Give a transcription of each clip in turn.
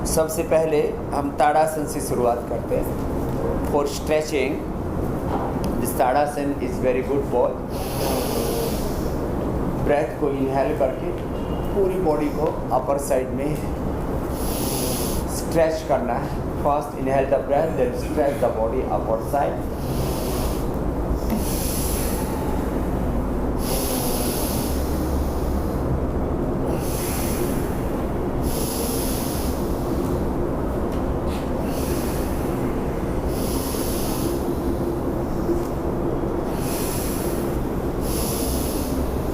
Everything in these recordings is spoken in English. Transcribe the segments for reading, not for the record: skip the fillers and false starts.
सबसे पहले हम ताड़ासन से शुरुआत करते हैं. For stretching this tadasana is very good for. Breath को इनहेल करके पूरी बॉडी को अपर साइड में स्ट्रेच करना है. First inhale the breath, then stretch the body upper side.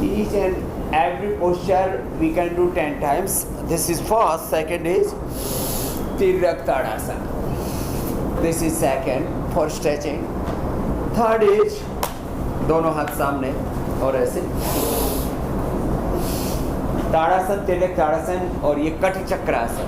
Each and every posture we can do 10 times. This is first. Second is Tiryak Tadasana. This is second for stretching. Third is दोनों हाथ सामने और ऐसे ताड़ासन, तिर्यक ताड़ासन और ये cut चक्रासन.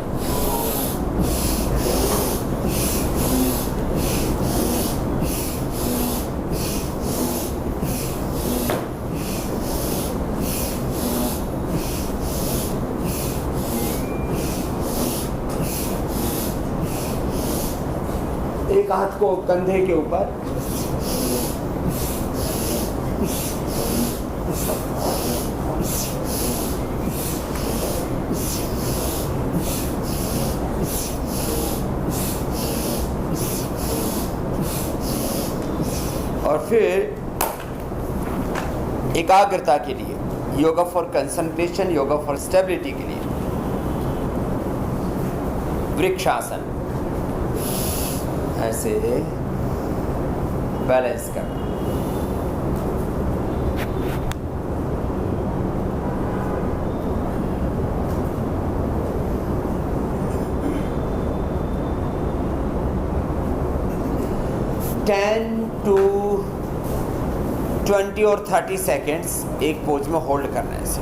एक हाथ को कंधे के ऊपर, और फिर एकाग्रता के लिए yoga for concentration, yoga for stability के लिए वृक्षासन. ऐसे बैलेंस करना. टेन टू 20 और 30 सेकेंड्स एक पोज में होल्ड करना है ऐसे.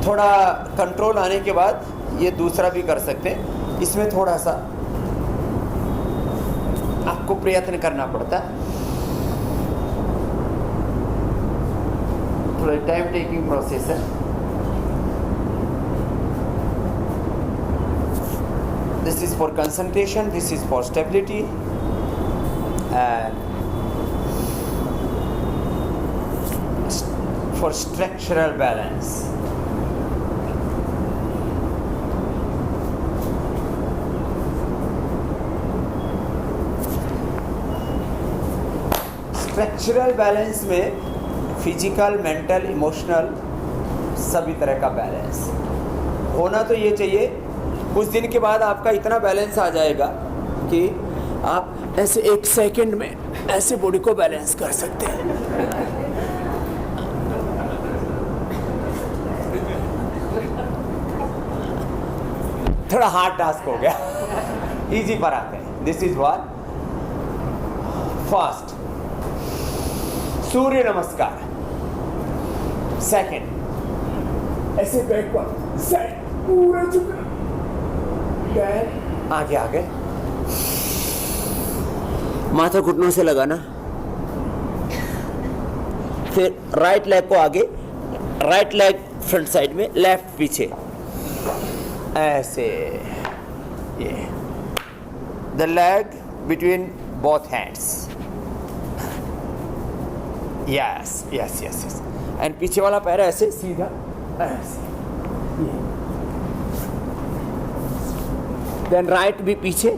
थोड़ा कंट्रोल आने के बाद ये दूसरा भी कर सकते हैं. इसमें थोड़ा सा आपको प्रयत्न करना पड़ता है. थोड़ा टाइम टेकिंग प्रोसेस है. This is for concentration, this is for stability and for structural balance. Structural balance में फिजिकल, मेंटल, इमोशनल सभी तरह का बैलेंस होना तो ये चाहिए. कुछ दिन के बाद आपका इतना बैलेंस आ जाएगा कि आप ऐसे 1 सेकंड में ऐसे बॉडी को बैलेंस कर सकते हैं. थोड़ा हार्ड टास्क हो गया. इजी पर आते हैं. This is one. फर्स्ट सूर्य नमस्कार. सेकंड ऐसे बैकवर्ड साइड पूरा झुकना. आगे आगे माथा घुटनों से लगाना. फिर राइट लेग को आगे, राइट लेग फ्रंट साइड में, लेफ्ट पीछे ऐसे. ये the leg between both hands. Yes yes yes yes. And पीछे वाला पैर ऐसे सीधा ऐसे. देन राइट भी पीछे,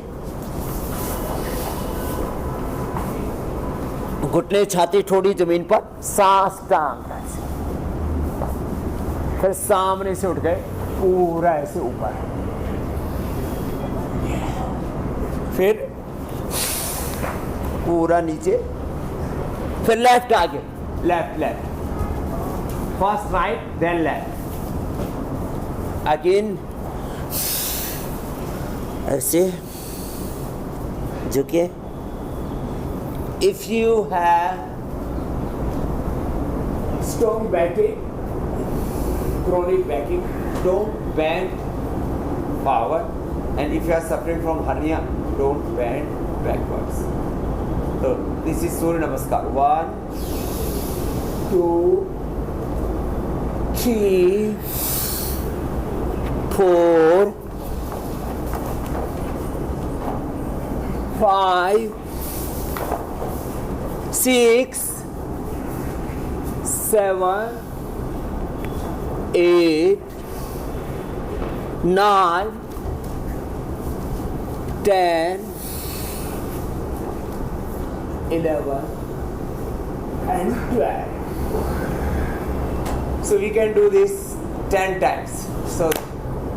घुटने, छाती, ठोड़ी जमीन पर, सांस टांग ऐसे. फिर सामने से उठ गए पूरा ऐसे ऊपर. फिर पूरा नीचे. फिर लेफ्ट आगे, left left. First right then left. Again ऐसे झुके. If you have strong backing, chronic backache, don't bend forward, and if you are suffering from hernia, don't bend backwards. So this is Surya Namaskar. 1, 2, 3, 4, 5, 6, 7, 8, 9, 10, 11, and 12. So we can do this 10 times. So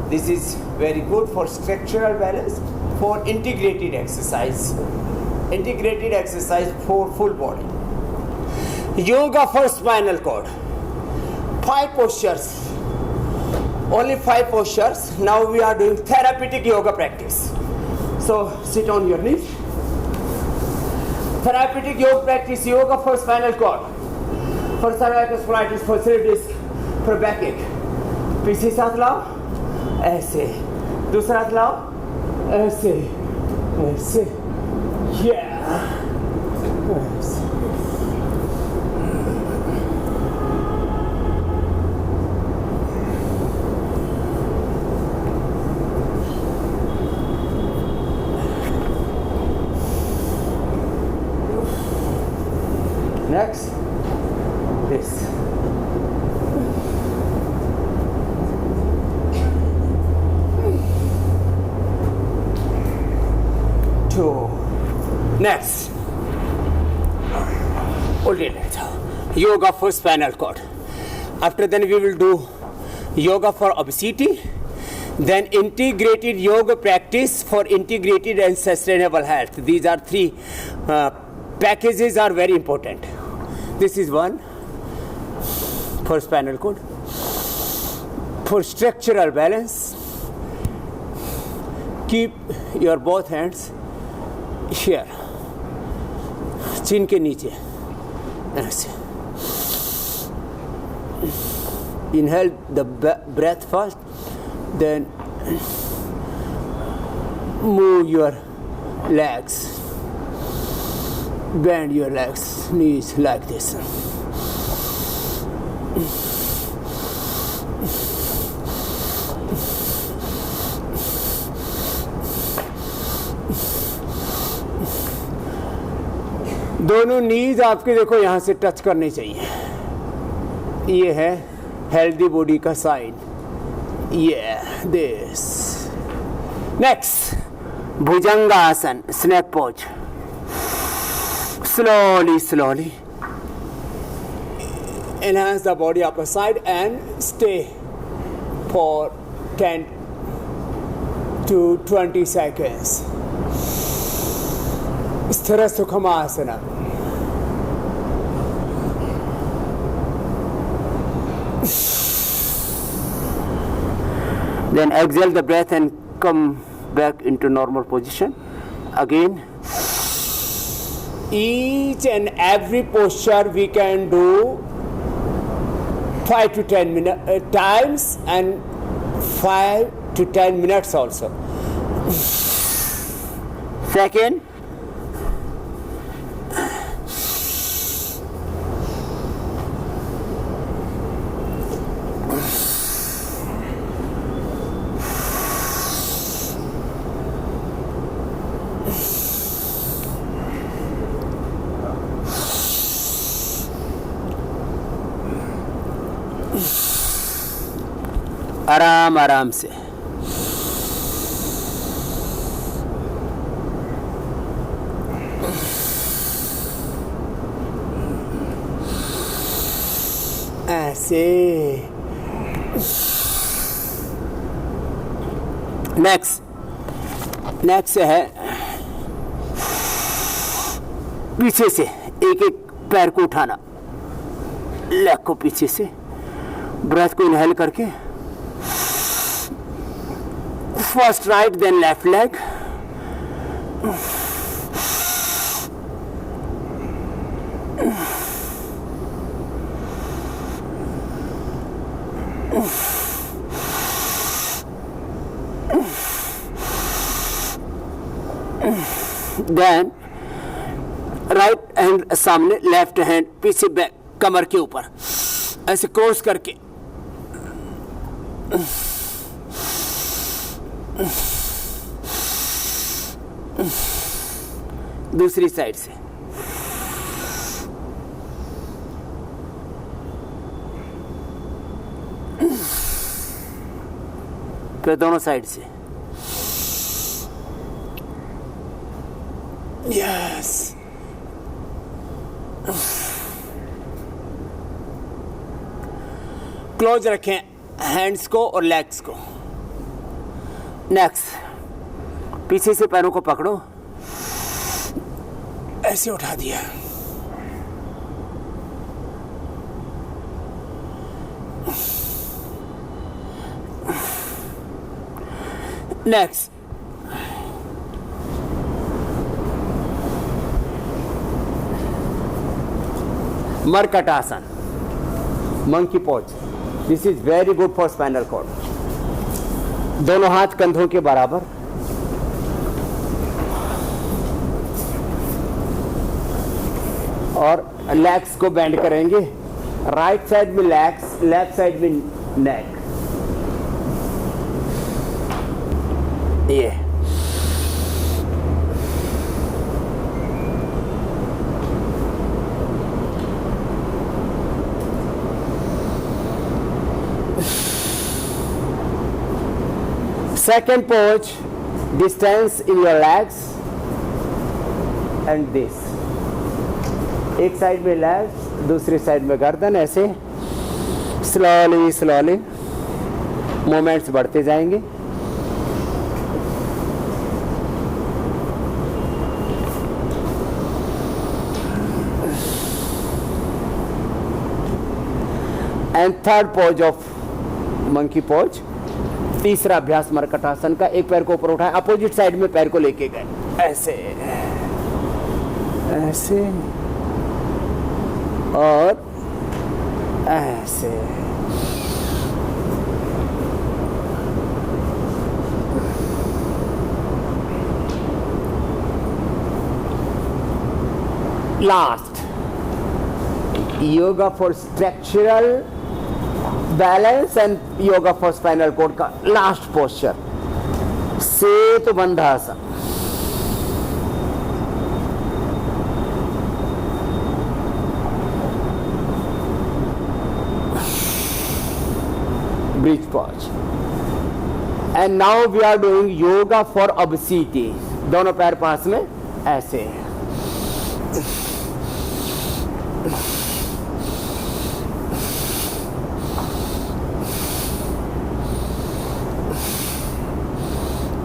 this is very good for structural balance, for integrated exercise. Integrated exercise for full body. Yoga for spinal cord. 5 postures. Only 5 postures. Now we are doing therapeutic yoga practice. So sit on your knees. Therapeutic yoga practice, yoga for spinal cord, for cervical spinatus, for slip disc, for backache. पीछे साथ लाओ, ऐसे. दूसरा हाथ लाओ, ऐसे, ऐसे. Yeah. ऐसे. Next, this. Two. Next, alternate yoga for spinal cord. After then we will do yoga for obesity, then integrated yoga practice for integrated and sustainable health. These are 3 packages are very important. This is one for spinal cord. For structural balance, keep your both hands here, chin के नीचे, ऐसे. Inhale the breath first, then move your legs. Bend your legs, knees like this. दोनों नीज आपके देखो यहाँ से touch करनी चाहिए. ये है हेल्दी बॉडी का साइन. ये this. Next, bhujangasana, snake pose. Slowly, slowly enhance the body upper side and stay for 10 to 20 seconds. Sthira Sukhamasana. Then exhale the breath and come back into normal position. Again. Each and every posture we can do 5 to 10 times and 5 to 10 minutes also. Second, आराम आराम से. ऐसे. Next है पीछे से एक एक पैर को उठाना, लेग को पीछे से, ब्रेथ को इनहेल करके, first right then left leg, then right hand सामने, लेफ्ट हैंड पीछे बैक कमर के ऊपर ऐसे क्रॉस करके दूसरी साइड से फिर दोनों साइड से। यस क्लोज रखें हैंड्स को और लेग्स को। नेक्स्ट पीछे से पैरों को पकड़ो, ऐसे उठा दिया। Next Markatasana, monkey pose. This is very good for spinal cord. दोनों हाथ कंधों के बराबर, और लेग्स को बेंड करेंगे। राइट साइड में लेग्स, लेफ्ट साइड में नेक। ये second pose, distance in your legs and this, एक साइड में लेग्स, दूसरी साइड में गर्दन। ऐसे स्लोली स्लोली मोमेंट्स बढ़ते जाएंगे। And third pose of monkey pose, तीसरा अभ्यास मरकटासन का। एक पैर को ऊपर उठाए, अपोजिट साइड में पैर को लेके गए, ऐसे ऐसे और ऐसे। Last yoga for structural balance and yoga for spinal cord का last posture, Setubandhasana. Bridge pose. And now we are doing yoga for obesity. दोनों पैर पास में ऐसे,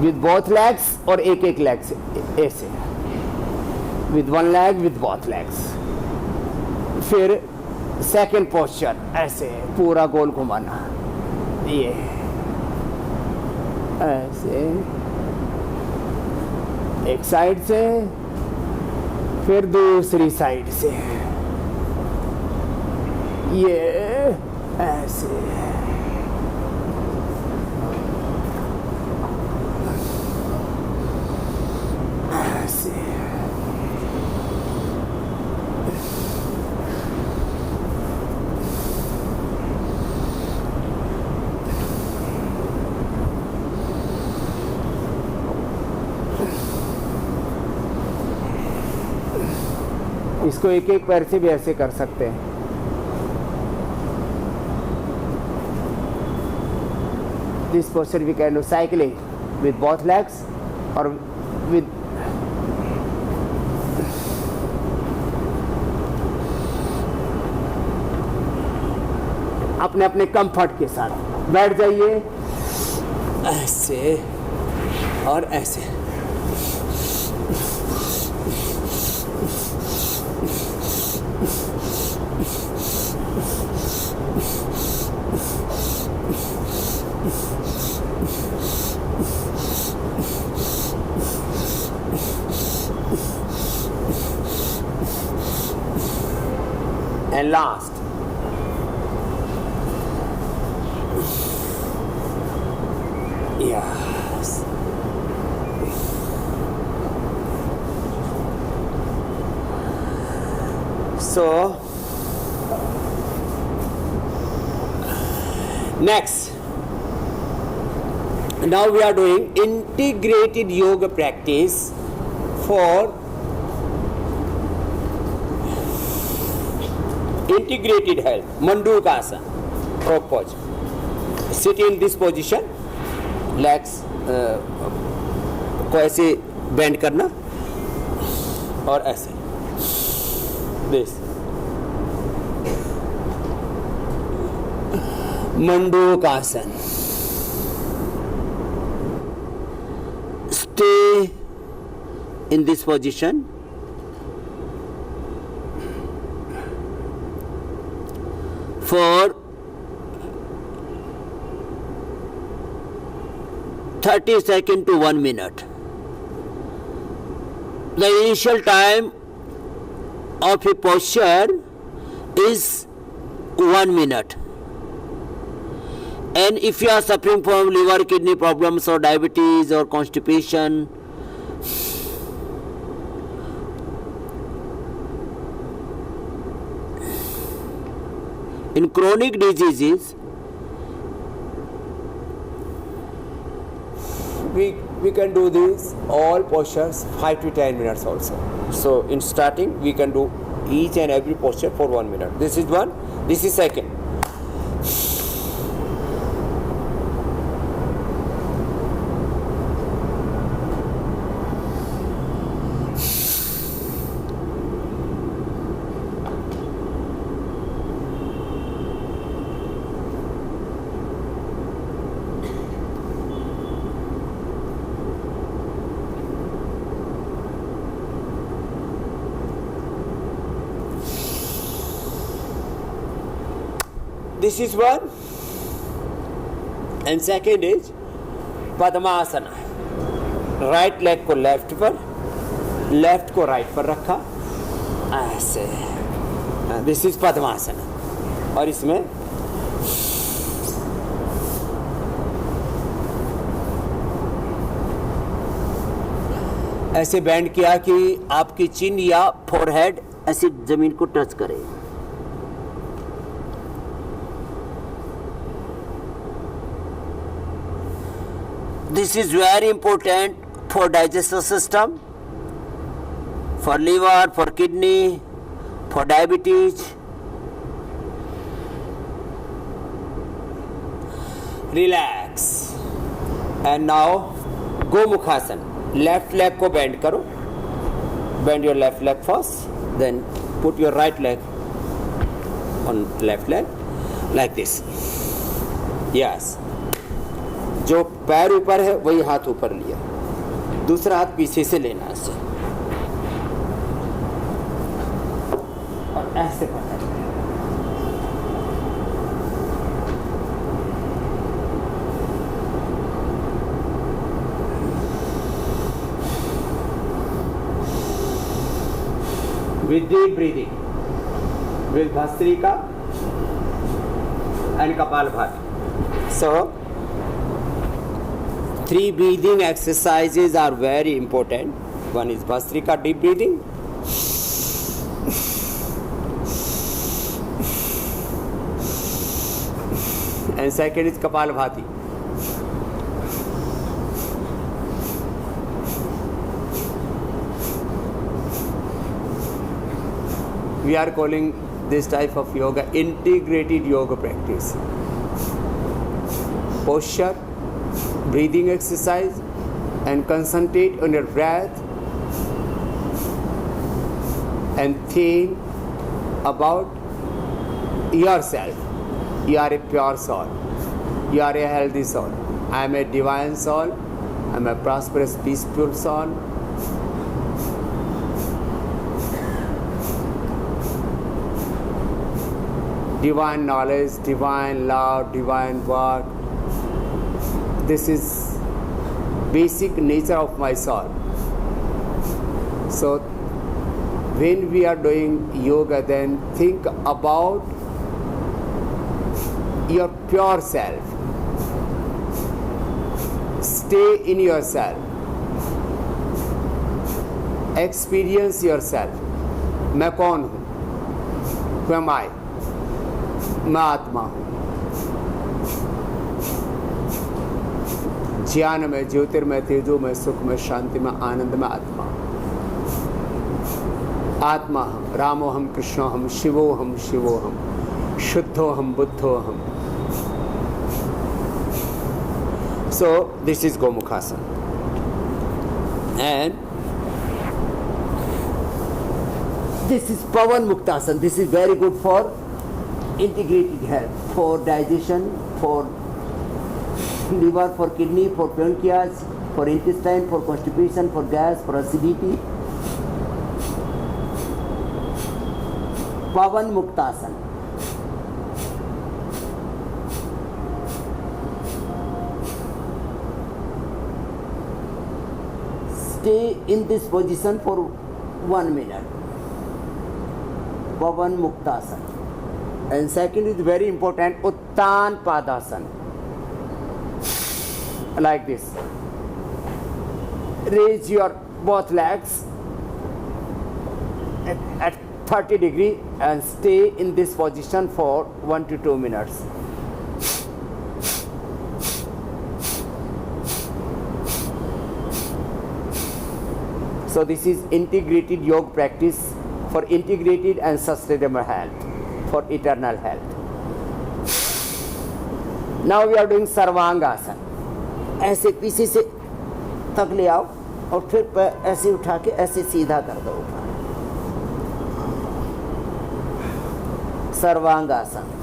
विद बोथ लेग्स, और एक एक लेग से ऐसे, with one leg with both legs. फिर सेकंड पोस्चर ऐसे पूरा गोल घुमाना, ये ऐसे एक साइड से, फिर दूसरी साइड से, ये ऐसे। इसको एक एक पैर से भी ऐसे कर सकते हैं। This posture we can do cycling with both legs और विद अपने अपने कंफर्ट के साथ बैठ जाइए, ऐसे और ऐसे। And last, yes, So next, now we are doing integrated yoga practice for integrated health. Mandukasana, frog pose. Sit in this position, legs को ऐसे बेंड करना और ऐसे this. Mandukasana. Stay in this position for 30 seconds to 1 minute. The initial time of a posture is 1 minute. And if you are suffering from liver, kidney problems or diabetes or constipation, in chronic diseases, we can do these all postures 5 to 10 minutes also. So in starting we can do each and every posture for 1 minute. This is one, this is second. This is one, and second is Padmasana. Right leg को left पर, left को right पर रखा ऐसे. This is padmasana. और इसमें ऐसे band किया कि आपकी चिन या फोरहेड ऐसी जमीन को टच करे. This is very important for digestive system, for liver, for kidney, for diabetes. Relax. And now Gomukhasana. Left leg को bend करो. Bend your left leg first. Then put your right leg on left leg like this. Yes. जो पैर ऊपर है वही हाथ ऊपर लिया, दूसरा हाथ पीछे से लेना ऐसे और ऐसे पकड़ना. With deep breathing, with Bhastrika and Kapalbhati. So 3 breathing exercises are very important. One is Bhastrika, deep breathing. And second is Kapalbhati. We are calling this type of yoga integrated yoga practice. Posture, breathing exercise, and concentrate on your breath and think about yourself. You are a pure soul. You are a healthy soul. I am a divine soul. I am a prosperous, peaceful soul. Divine knowledge, divine love, divine work. This is basic nature of my soul. So when we are doing yoga, then think about your pure self. Stay in yourself. Experience yourself. मैं कौन हूँ? Who am I? मैं आत्मा हूँ। ज्ञान में, ज्योतिर्मय, तेजो में, सुख में, शांति में, आनंद में आत्मा हूँ। आत्मा हम, रामो हम, कृष्णो हम, शिवो हम, शिवो हम, शुद्धो हम, बुद्धो हम। So this is Gomukhasana, and this is Pavan Muktasana. This is very good for integrated health, for digestion, for liver, for kidney, for pancreas, for intestine, for constipation, for gas, for acidity. Pavan Muktasana. Stay in this position for 1 minute. Pavan Muktasana. And second is very important, Uttan Padasana. Like this. Raise your both legs at 30 degrees and stay in this position for 1 to 2 minutes. So this is integrated yoga practice for integrated and sustainable health, for eternal health. Now we are doing Sarvangasana. ऐसे पीछे से तक ले आओ और फिर ऐसे उठा के ऐसे सीधा कर दो ऊपर। Sarvangasana.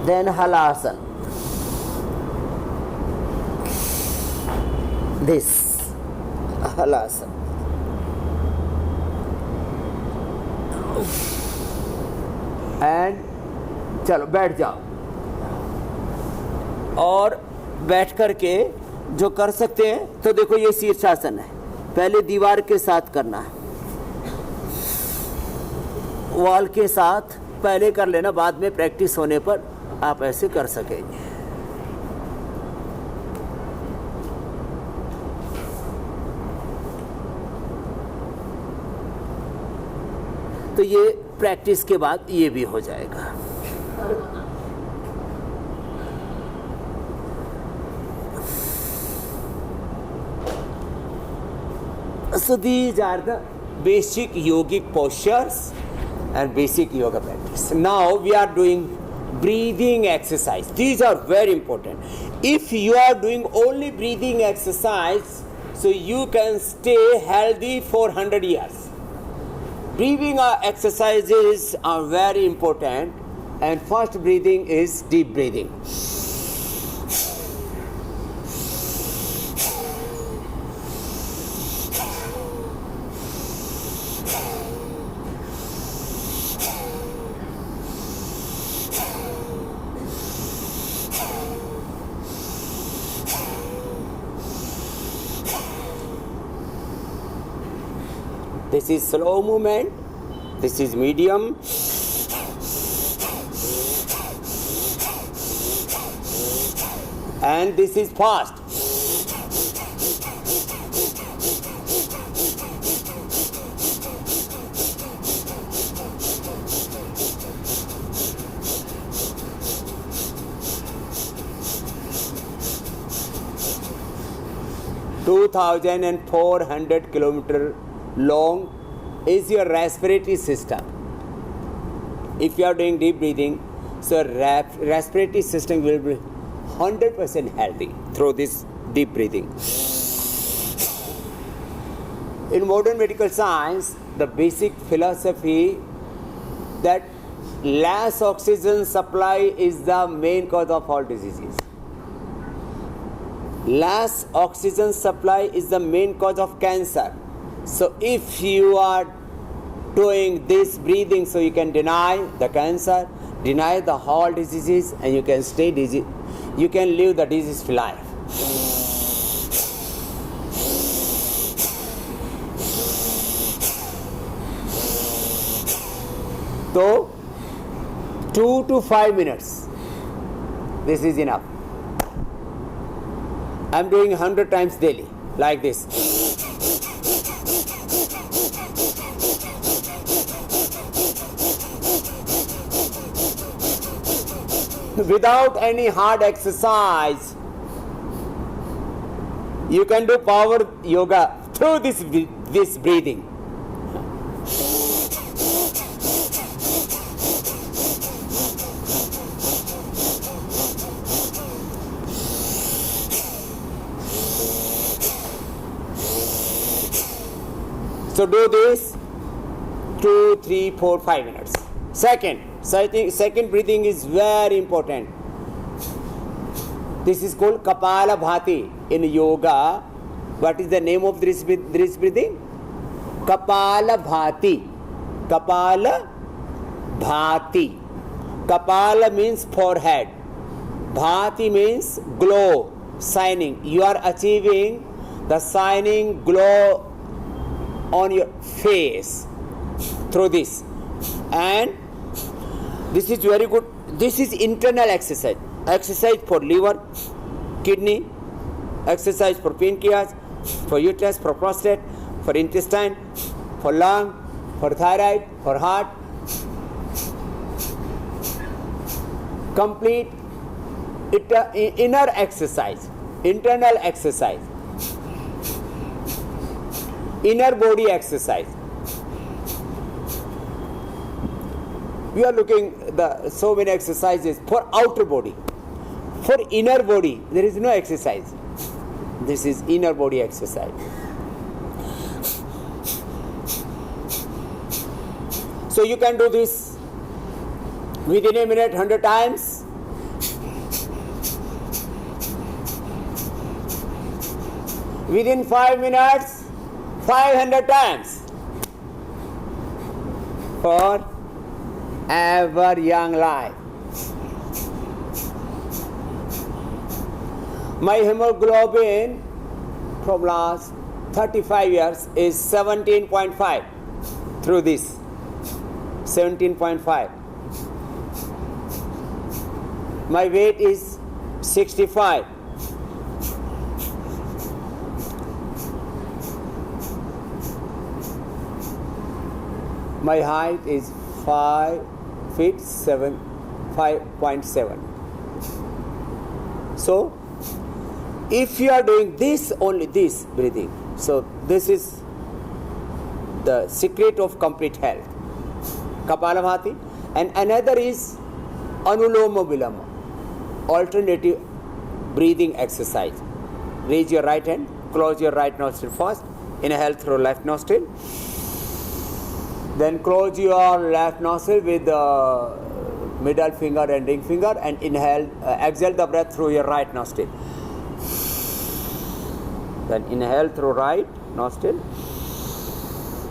Then Halasana. This. Halasana. And चलो बैठ जाओ और बैठ करके जो कर सकते हैं तो देखो ये शीर्षासन है। पहले दीवार के साथ करना है, वॉल के साथ पहले कर लेना, बाद में प्रैक्टिस होने पर आप ऐसे कर सकेंगे। तो ये प्रैक्टिस के बाद ये भी हो जाएगा। So these are the basic yogic postures and basic yoga practice. Now we are doing breathing exercise. These are very important. If you are doing only breathing exercise, so you can stay healthy for 100 years. Breathing exercises are very important, and first breathing is deep breathing. This is slow movement, this is medium, and this is fast. (2,400 kilometers long is your respiratory system. If you are doing deep breathing, so respiratory system will be 100% healthy through this deep breathing. In modern medical science, the basic philosophy that less oxygen supply is the main cause of all diseases. Less oxygen supply is the main cause of cancer. So if you are doing this breathing, so you can deny the cancer, deny the whole diseases, and you can stay disease. You can live the disease-free life. So 2 to 5 minutes. This is enough. I am doing 100 times daily, like this. without any hard exercise. You can do power yoga through this breathing. So do this 2, 3, 4, 5 minutes. Second breathing is very important. This is called Kapalabhati in yoga. What is the name of this breathing? Kapalabhati. Kapalabhati. Kapala means forehead. Bhati means glow, shining. You are achieving the shining glow on your face through this. And this is very good. This is internal exercise. Exercise for liver, kidney, exercise for pancreas, for uterus, for prostate, for intestine, for lung, for thyroid, for heart. Complete inner exercise, internal exercise, inner body exercise. We are looking the so many exercises for outer body. For inner body, there is no exercise. This is inner body exercise. So you can do this within a minute 100 times. Within 5 minutes, 500 times. For ever young life. My hemoglobin from last 35 years is 17.5 through this. 17.5. My weight is 65. My height is 5 feet 5.7. So if you are doing this, only this breathing, so this is the secret of complete health. Kapalabhati. And another is Anuloma Viloma, alternative breathing exercise. Raise your right hand, close your right nostril first, inhale through left nostril, then close your left nostril with the middle finger and ring finger, and exhale the breath through your right nostril. Then inhale through right nostril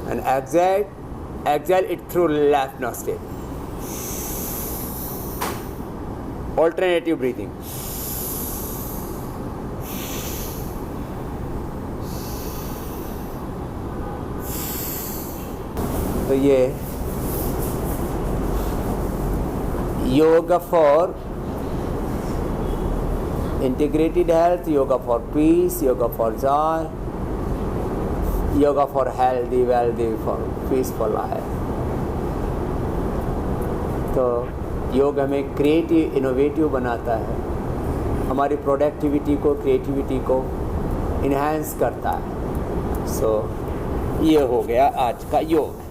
and exhale it through left nostril. Alternative breathing. तो ये yoga for integrated health, yoga for peace, yoga for joy, yoga for healthy, wealthy, for peaceful life. तो योग हमें creative, innovative बनाता है, हमारी productivity को, creativity को इन्हांस करता है. सो ये हो गया आज का योग.